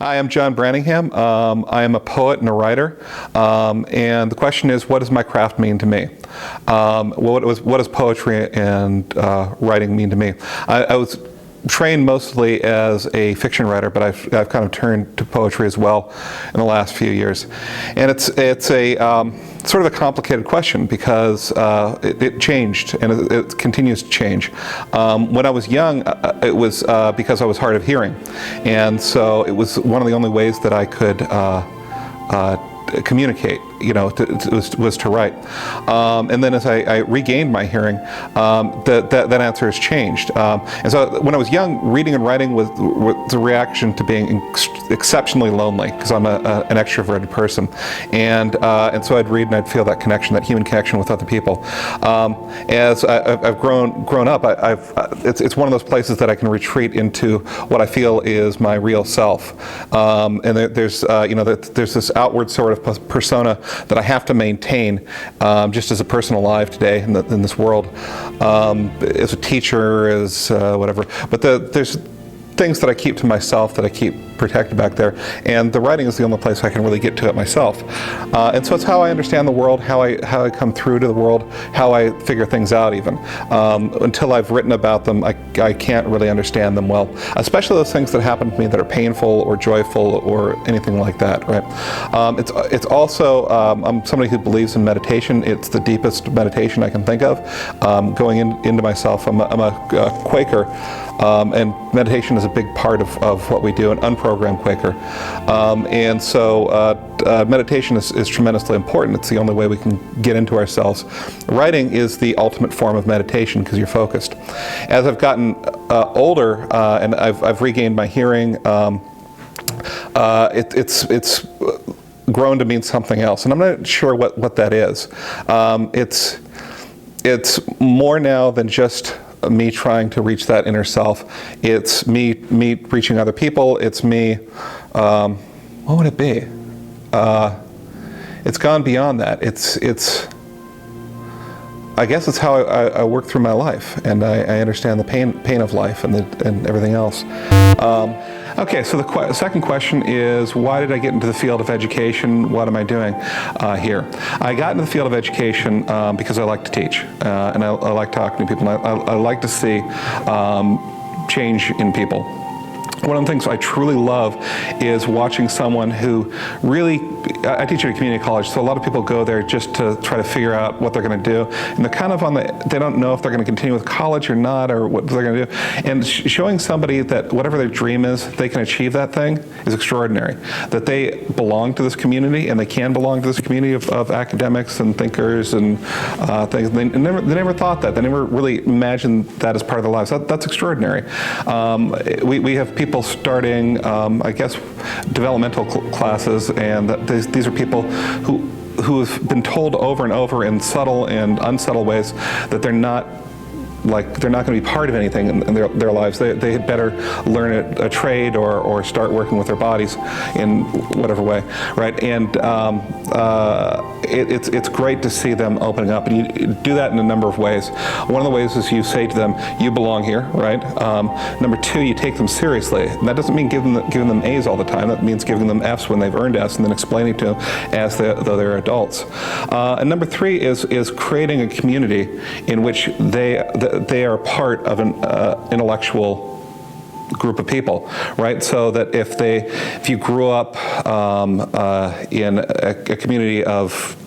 Hi, I'm John Brantingham. I am a poet and a writer, and the question is, what does my craft mean to me? What does poetry and writing mean to me? I was trained mostly as a fiction writer, but I've kind of turned to poetry as well in the last few years. And it's a sort of a complicated question because it changed and it continues to change. When I was young, it was because I was hard of hearing, and so it was one of the only ways that I could communicate, was to write. And then as I regained my hearing, that answer has changed. And so when I was young, reading and writing was the reaction to being exceptionally lonely, because I'm an extroverted person. And so I'd read and I'd feel that connection, that human connection with other people. As I've grown up, it's one of those places that I can retreat into what I feel is my real self. And there's this outward sort of persona that I have to maintain just as a person alive today in this world, as a teacher, as whatever. But there's things that I keep to myself, that I keep protected back there, and the writing is the only place I can really get to it myself. And so it's how I understand the world, how I come through to the world, how I figure things out even. Until I've written about them, I can't really understand them well, especially those things that happen to me that are painful or joyful or anything like that, right? It's also, I'm somebody who believes in meditation. It's the deepest meditation I can think of, going into myself. I'm a Quaker, and meditation is a big part of what we do, an unprogrammed Quaker. And so meditation is tremendously important. It's the only way we can get into ourselves. Writing is the ultimate form of meditation because you're focused. As I've gotten older and I've regained my hearing, it's grown to mean something else, and I'm not sure what that is. It's more now than just me trying to reach that inner self. It's me reaching other people. It's me, what would it be? It's gone beyond that. I guess it's how I work through my life, and I understand the pain of life and everything else. Okay, so the second question is, why did I get into the field of education? What am I doing here? I got into the field of education because I like to teach, and I like talking to people, and I like to see change in people. One of the things I truly love is watching someone who really, I teach at a community college, so a lot of people go there just to try to figure out what they're going to do, and they're kind of they don't know if they're going to continue with college or not, or what they're going to do. And showing somebody that whatever their dream is, they can achieve that thing is extraordinary. That they belong to this community, and they can belong to this community of academics and thinkers and things. They never thought that. They never really imagined that as part of their lives. That's extraordinary. We have people starting, I guess, developmental classes, and these are people who have been told over and over in subtle and unsubtle ways that they're not going to be part of anything in their lives. They had better learn a trade or start working with their bodies in whatever way, right? And it's great to see them opening up, and you do that in a number of ways. One of the ways is you say to them, you belong here, right? Number two, you take them seriously. And that doesn't mean giving them A's all the time. That means giving them F's when they've earned F's, and then explaining to them as though they're adults. And number three is creating a community in which they are part of an intellectual group of people, right? So that if you grew up in a community of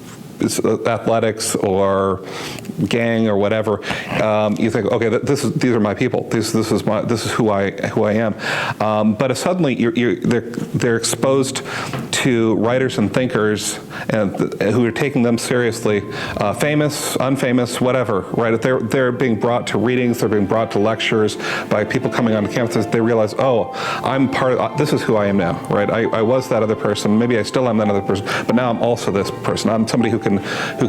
athletics or gang or whatever, you think, okay, these are my people. This is who I am. But if suddenly they're exposed to writers and thinkers who are taking them seriously, famous, unfamous, whatever, right? They're being brought to readings, they're being brought to lectures by people coming onto campuses. They realize, oh, I'm part of. This is who I am now, right? I was that other person. Maybe I still am that other person, but now I'm also this person. I'm somebody who can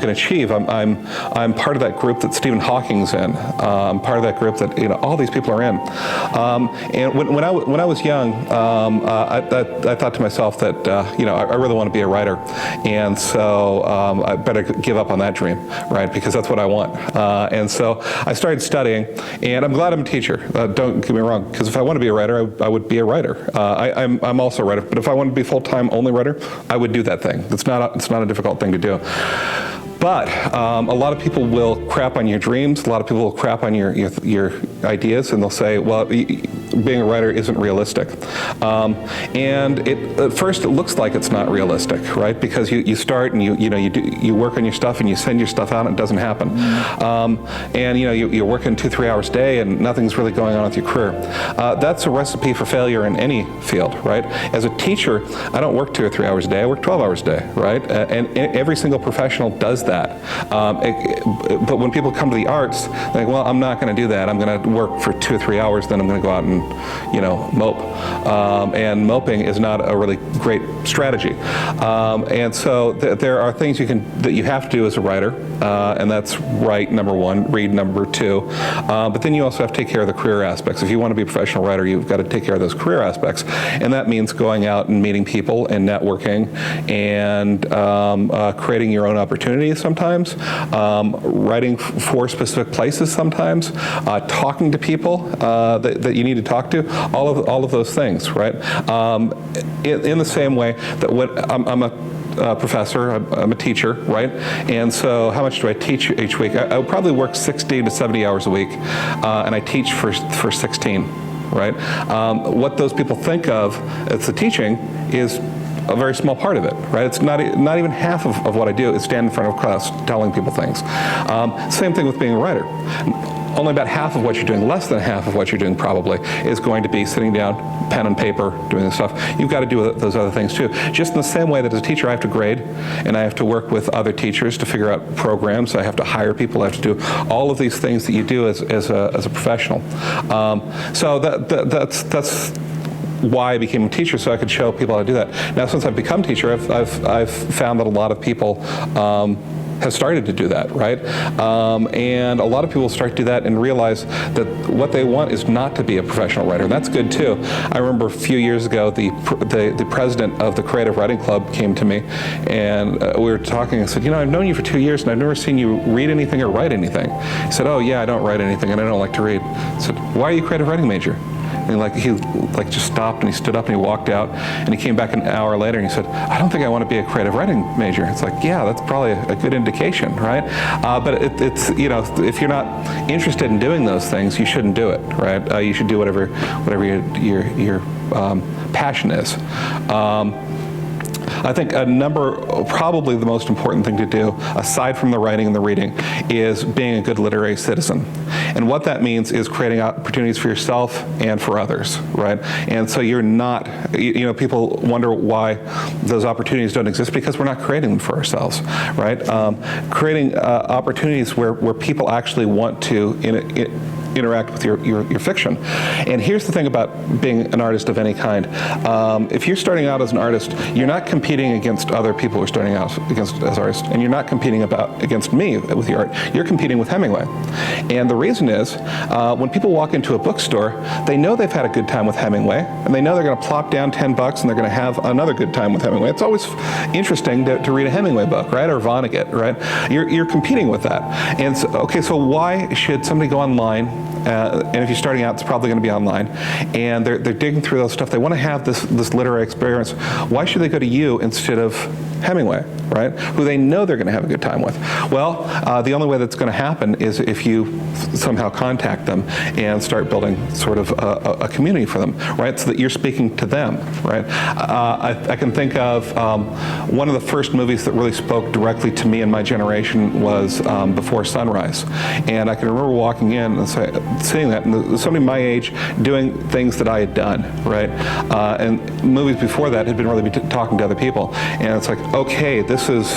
achieve. I'm part of that group that Stephen Hawking's in. I'm part of that group that all these people are in. And when I was young, I thought to myself that I really want to be a writer, and so I better give up on that dream, right? Because that's what I want. And so I started studying, and I'm glad I'm a teacher. Don't get me wrong, because if I want to be a writer, I would be a writer. I'm also a writer, but if I want to be full-time only writer, I would do that thing. It's not a difficult thing to do. But a lot of people will crap on your dreams. A lot of people will crap on your ideas, and they'll say, well, being a writer isn't realistic. And at first it looks like it's not realistic, right? Because you start and you work on your stuff and you send your stuff out and it doesn't happen. And you're working 2-3 hours a day and nothing's really going on with your career. That's a recipe for failure in any field, right? As a teacher, I don't work 2 or 3 hours a day. I work 12 hours a day, right? And every single professional does that. But when people come to the arts, they're like, well, I'm not going to do that. I'm going to work for 2 or 3 hours, then I'm going to go out and mope. And moping is not a really great strategy. And so there are things that you have to do as a writer, and that's write, number one, read, number two. But then you also have to take care of the career aspects. If you want to be a professional writer, you've got to take care of those career aspects. And that means going out and meeting people and networking and creating your own opportunities sometimes, writing for specific places sometimes, talking to people that you need to talk to, all of those things, right? In the same way that I'm a professor, I'm a teacher, right? And so how much do I teach each week? I would probably work 60 to 70 hours a week, and I teach for 16, right? What those people think of as the teaching is a very small part of it, right? It's not even half of what I do is stand in front of class telling people things. Same thing with being a writer. Only about half of what you're doing, less than half of what you're doing probably, is going to be sitting down, pen and paper, doing this stuff. You've got to do those other things too. Just in the same way that as a teacher I have to grade, and I have to work with other teachers to figure out programs, I have to hire people, I have to do all of these things that you do as a professional. So that's why I became a teacher, so I could show people how to do that. Now, since I've become a teacher, I've found that a lot of people have started to do that, right? And a lot of people start to do that and realize that what they want is not to be a professional writer. And that's good too. I remember a few years ago, the president of the Creative Writing Club came to me, and we were talking and said, I've known you for 2 years and I've never seen you read anything or write anything. He said, oh yeah, I don't write anything and I don't like to read. I said, why are you a creative writing major? And he just stopped and he stood up and he walked out and he came back an hour later and he said, I don't think I want to be a creative writing major. It's like, yeah, that's probably a good indication, right? But it's if you're not interested in doing those things, you shouldn't do it, right? You should do whatever your passion is. I think probably the most important thing to do, aside from the writing and the reading, is being a good literary citizen. And what that means is creating opportunities for yourself and for others, right? And so you're not, people wonder why those opportunities don't exist, because we're not creating them for ourselves, right? Creating opportunities where people actually want to interact with your fiction. And here's the thing about being an artist of any kind. If you're starting out as an artist, you're not competing against other people who are starting out as artists, and you're not competing against me with your art. You're competing with Hemingway. And the reason is, when people walk into a bookstore, they know they've had a good time with Hemingway, and they know they're going to plop down $10 and they're going to have another good time with Hemingway. It's always interesting to read a Hemingway book, right? Or Vonnegut, right? You're competing with that. And so why should somebody go online? And if you're starting out, it's probably going to be online, and they're digging through those stuff. They want to have this literary experience. Why should they go to you instead of Hemingway, right? Who they know they're going to have a good time with. Well, the only way that's going to happen is if you somehow contact them and start building sort of a community for them, right? So that you're speaking to them, right? I can think of one of the first movies that really spoke directly to me and my generation was Before Sunrise, and I can remember walking in and seeing that, and somebody my age doing things that I had done, right? And movies before that had been really talking to other people, and it's like, okay, this is,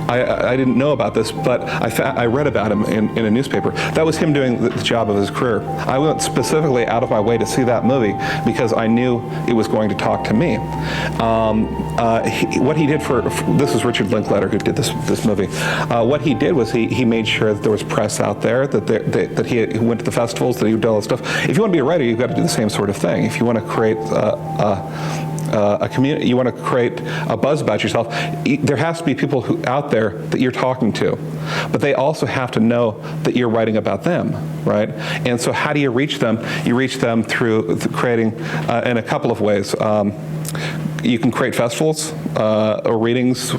I didn't know about this, but I read about him in a newspaper. That was him doing the job of his career. I went specifically out of my way to see that movie because I knew it was going to talk to me. What he did this is Richard Linklater who did this movie. What he did was he made sure that there was press out there, that he went to the festivals, that he did all that stuff. If you want to be a writer, you've got to do the same sort of thing. If you want to create a community, you want to create a buzz about yourself, there has to be people out there that you're talking to, but they also have to know that you're writing about them, right? And so how do you reach them? You reach them through creating in a couple of ways. You can create festivals or readings,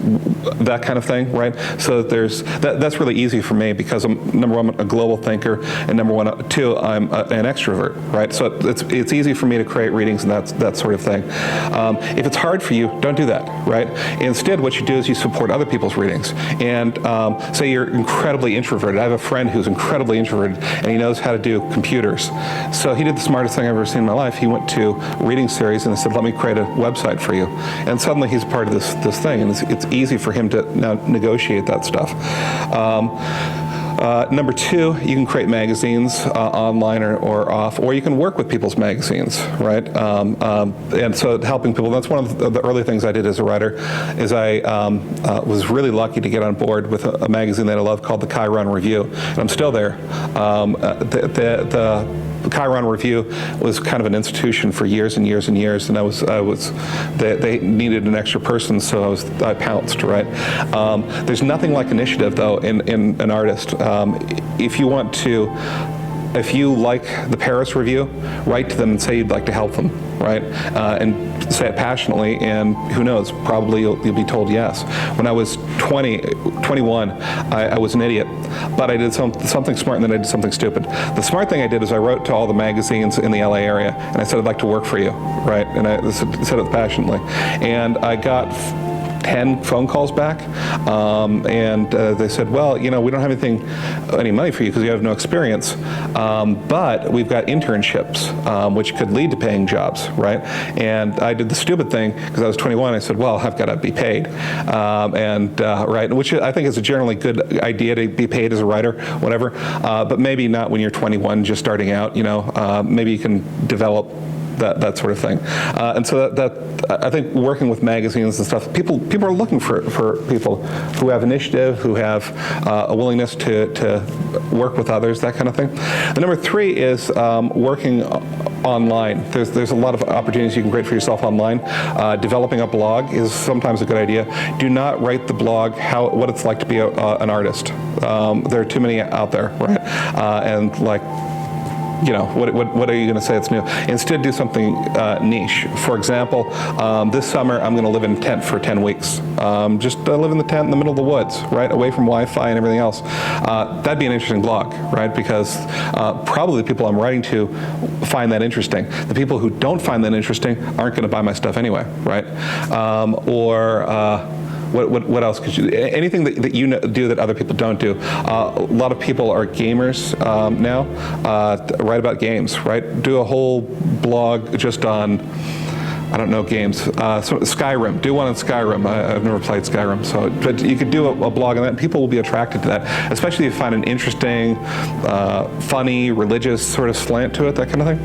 that kind of thing, right? So that's really easy for me because I'm, number one, a global thinker, and number two, I'm an extrovert, right? So it's easy for me to create readings and that sort of thing. If it's hard for you, don't do that, right? Instead, what you do is you support other people's readings. And say you're incredibly introverted. I have a friend who's incredibly introverted, and he knows how to do computers. So he did the smartest thing I've ever seen in my life. He went to reading series and said, let me create a website for you. And suddenly he's part of this thing, and it's easy for him to now negotiate that stuff. Number two, you can create magazines online or off, or you can work with people's magazines, right? And so helping people, that's one of the early things I did as a writer, is I was really lucky to get on board with a magazine that I love called the Chiron Review, and I'm still there. The Chiron Review was kind of an institution for years and years and years, and they needed an extra person, so I pounced, right? There's nothing like initiative, though, in an artist. If you like the Paris Review, write to them and say you'd like to help them, right? And say it passionately, and who knows, probably you'll be told yes. When I was 21, I was an idiot, but I did something smart, and then I did something stupid. The smart thing I did is I wrote to all the magazines in the LA area, and I said, I'd like to work for you, right? And I said it passionately. And I got 10 phone calls back, and they said, well, we don't have any money for you because you have no experience, but we've got internships, which could lead to paying jobs, right? And I did the stupid thing because I was 21. I said, well, I've got to be paid, right, which I think is a generally good idea, to be paid as a writer, whatever, but maybe not when you're 21, just starting out. Maybe you can develop that sort of thing. And so that I think working with magazines and stuff, people are looking for people who have initiative, who have a willingness to work with others, that kind of thing. The number three is working online. There's a lot of opportunities you can create for yourself online. Developing a blog is sometimes a good idea. Do not write the blog what it's like to be an artist. There are too many out there, right? And like, what are you going to say that's new? Instead, do something niche. For example, this summer I'm going to live in a tent for 10 weeks. Just live in the tent in the middle of the woods, right, away from Wi-Fi and everything else. That'd be an interesting blog, right? Because probably the people I'm writing to find that interesting. The people who don't find that interesting aren't going to buy my stuff anyway, right? What else could you do? Anything that you do that other people don't do. A lot of people are gamers now. Write about games, right? Do a whole blog just on, I don't know, games. So Skyrim. Do one on Skyrim. I've never played Skyrim, but you could do a blog on that, and people will be attracted to that, especially if you find an interesting, funny, religious sort of slant to it, that kind of thing.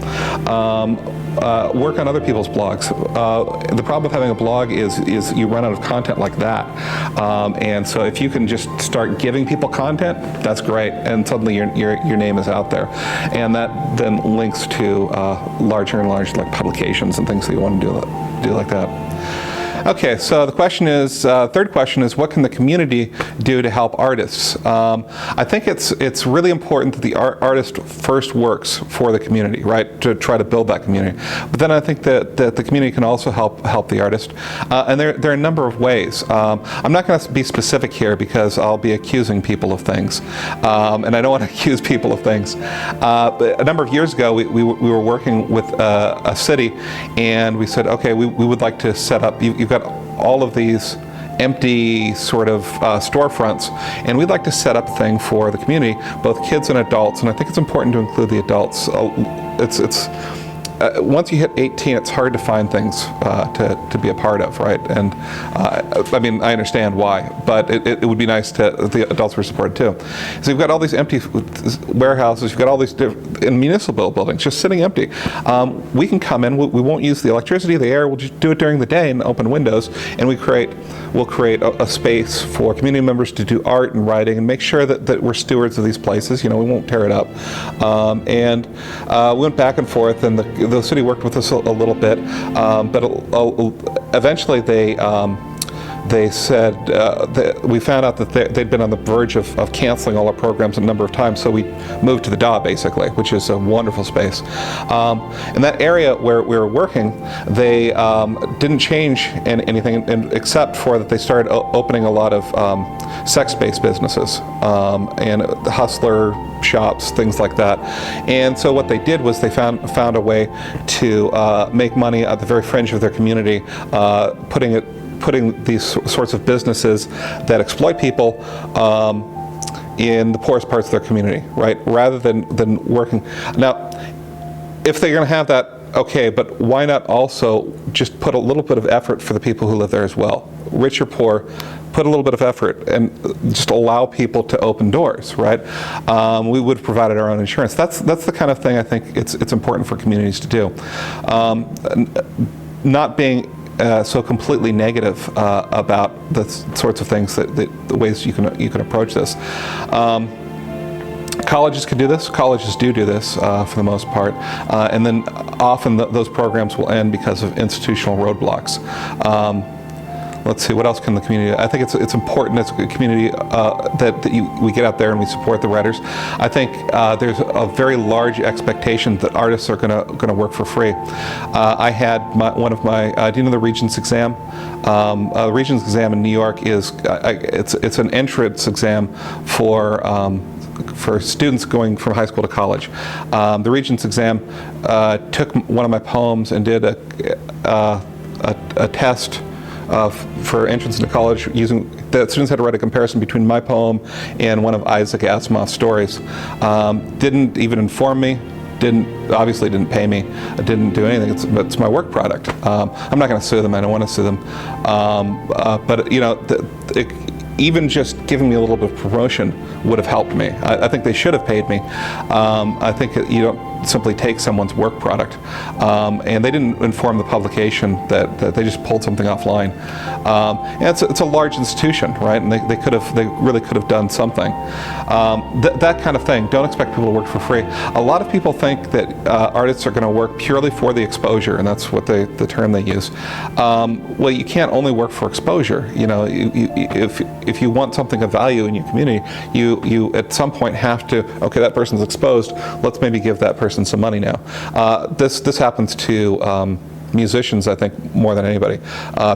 Work on other people's blogs. The problem with having a blog is you run out of content like that. And so if you can just start giving people content, that's great, and suddenly your name is out there. And that then links to larger and larger publications and things that you want to do like that. Okay, so the question is, third question is, what can the community do to help artists? I think it's really important that the artist first works for the community, right, to try to build that community. But then I think that the community can also help the artist. And there are a number of ways. I'm not going to be specific here because I'll be accusing people of things. And I don't want to accuse people of things. But a number of years ago, we were working with a city, and we said, okay, we would like to set up, you've got all of these empty sort of storefronts, and we'd like to set up a thing for the community, both kids and adults, and I think it's important to include the adults. Once you hit 18, it's hard to find things to be a part of, right? And I mean, I understand why, but it would be nice if the adults were supported too. So you've got all these empty warehouses, you've got all these in municipal buildings just sitting empty. We can come in, we won't use the electricity, the air, we'll just do it during the day and open windows, and we'll create a space for community members to do art and writing and make sure that we're stewards of these places. We won't tear it up. And we went back and forth, and the city worked with us a little bit, but eventually they said that we found out that they'd been on the verge of canceling all our programs a number of times, so we moved to the DAW, basically, which is a wonderful space. In that area where we were working, they didn't change anything except for that they started opening a lot of sex-based businesses and hustler shops, things like that. And so what they did was they found a way to make money at the very fringe of their community, putting these sorts of businesses that exploit people in the poorest parts of their community, right? Rather than working. Now, if they're going to have that, okay, but why not also just put a little bit of effort for the people who live there as well? Rich or poor, put a little bit of effort and just allow people to open doors, right? We would have provided our own insurance. That's the kind of thing I think it's important for communities to do. Not being so completely negative about the sorts of things the ways you can approach this. Colleges can do this. Colleges do this for the most part, and then often those programs will end because of institutional roadblocks. Let's see, what else can the community do? I think it's important as a community that we get out there and we support the writers. I think there's a very large expectation that artists are going to work for free. I had one of my, do you know the Regents exam? The Regents exam in New York is, it's an entrance exam for students going from high school to college. The Regents exam took one of my poems and did a test for entrance into college using, the students had to write a comparison between my poem and one of Isaac Asimov's stories. Didn't even inform me, obviously didn't pay me, didn't do anything. It's my work product. I'm not going to sue them, I don't want to sue them. But you know, even just giving me a little bit of promotion would have helped me. I think they should have paid me. I think you don't simply take someone's work product. And they didn't inform the publication that they just pulled something offline. And it's a large institution, right? And they really could have done something. That kind of thing. Don't expect people to work for free. A lot of people think that artists are going to work purely for the exposure, and that's what the term they use. Well, you can't only work for exposure. You know, if you want something of value in your community, you at some point have to, okay, that person's exposed, let's maybe give that person some money now. This happens to musicians, I think, more than anybody.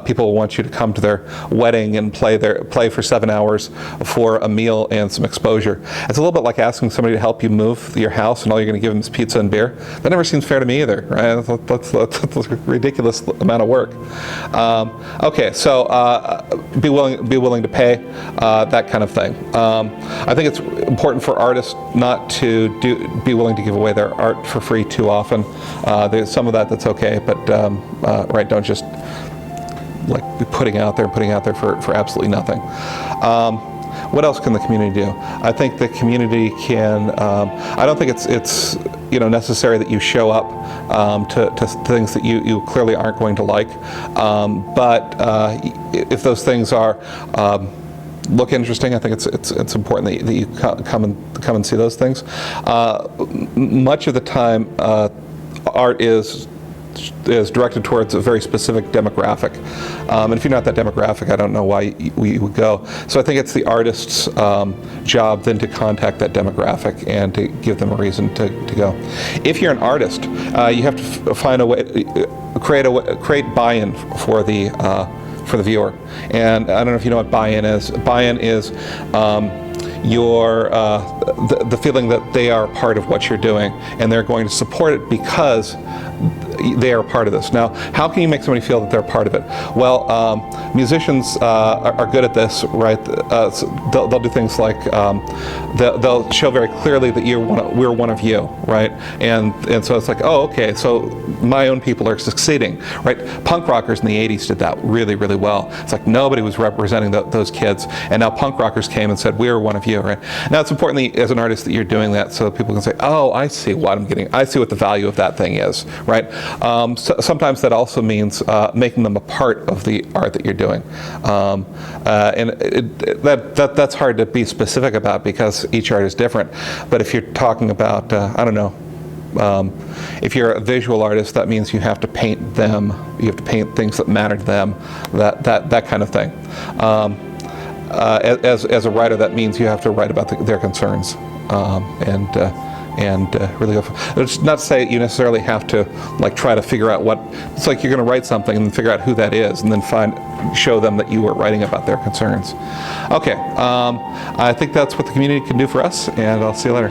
People want you to come to their wedding and play for 7 hours for a meal and some exposure. It's a little bit like asking somebody to help you move your house and all you're going to give them is pizza and beer. That never seems fair to me either, right? That's a ridiculous amount of work. Okay, so be willing to pay, that kind of thing. I think it's important for artists not to be willing to give away their art for free too often. There's some of that's okay, but right, don't just like be putting out there for absolutely nothing. What else can the community do? I think the community can, I don't think it's necessary that you show up to things that you clearly aren't going to like, but if those things look interesting, I think it's important that you come and see those things. Much of the time, art is directed towards a very specific demographic. And if you're not that demographic, I don't know why you would go. So I think it's the artist's job then to contact that demographic and to give them a reason to go. If you're an artist, you have to find a way, create buy-in for the viewer. And I don't know if you know what buy-in is. Buy-in is the feeling that they are part of what you're doing and they're going to support it because they are part of this. Now, how can you make somebody feel that they're part of it? Well, musicians are good at this, right? So they'll do things like they'll show very clearly that we're one of you, right? And so it's like, oh, okay, so my own people are succeeding, right? Punk rockers in the 80s did that really, really well. It's like nobody was representing those kids, and now punk rockers came and said, we're one of you, right? Now it's important that, as an artist, that you're doing that so that people can say, oh, I see what I'm getting. I see what the value of that thing is, right? So sometimes that also means making them a part of the art that you're doing. And that's hard to be specific about because each art is different. But if you're talking about, I don't know, If you're a visual artist, that means you have to paint them. You have to paint things that matter to them, that kind of thing. As a writer, that means you have to write about their concerns, and really go. It's not to say you necessarily have to try to figure out what. It's like you're going to write something and figure out who that is, and then show them that you were writing about their concerns. Okay, I think that's what the community can do for us, and I'll see you later.